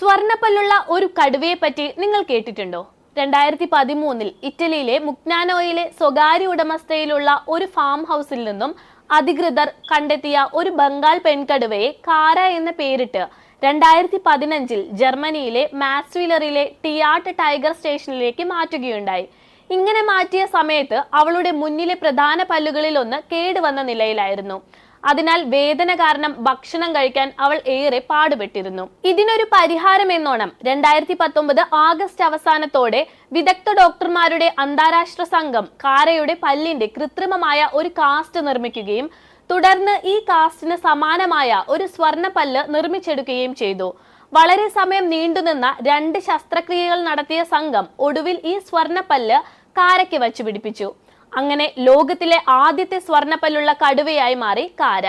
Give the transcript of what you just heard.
സ്വർണ്ണപ്പല്ലുള്ള ഒരു കടുവയെ പറ്റി നിങ്ങൾ കേട്ടിട്ടുണ്ടോ? 2013 ഇറ്റലിയിലെ മുഗ്നാനോയിലെ സ്വകാര്യ ഉടമസ്ഥയിലുള്ള ഒരു ഫാം ഹൗസിൽ നിന്നും അധികൃതർ കണ്ടെത്തിയ ഒരു ബംഗാൾ പെൺകടുവയെ കാര എന്ന പേരിട്ട് 2015 ജർമ്മനിയിലെ മാസ്വിലറിലെ ടിയാട്ട് ടൈഗർ സ്റ്റേഷനിലേക്ക് മാറ്റുകയുണ്ടായി. ഇങ്ങനെ മാറ്റിയ സമയത്ത് അവളുടെ മുന്നിലെ പ്രധാന പല്ലുകളിൽ ഒന്ന് കേടുവന്ന നിലയിലായിരുന്നു. അതിനാൽ വേദന കാരണം ഭക്ഷണം കഴിക്കാൻ അവൾ ഏറെ പാടുപെട്ടിരുന്നു. ഇതിനൊരു പരിഹാരം എന്നോണം 2019 ആഗസ്റ്റ് അവസാനത്തോടെ വിദഗ്ധ ഡോക്ടർമാരുടെ അന്താരാഷ്ട്ര സംഘം കാരയുടെ പല്ലിന്റെ കൃത്രിമമായ ഒരു കാസ്റ്റ് നിർമ്മിക്കുകയും തുടർന്ന് ഈ കാസ്റ്റിന് സമാനമായ ഒരു സ്വർണ്ണപ്പല്ല് നിർമ്മിച്ചെടുക്കുകയും ചെയ്തു. വളരെ സമയം നീണ്ടുനിന്ന 2 ശസ്ത്രക്രിയകൾ നടത്തിയ സംഘം ഒടുവിൽ ഈ സ്വർണ്ണപ്പല്ല് കാരയ്ക്ക് വച്ചു പിടിപ്പിച്ചു. അങ്ങനെ ലോകത്തിലെ ആദ്യത്തെ സ്വർണ്ണപ്പല്ലുള്ള കടുവയായി മാറി കാര.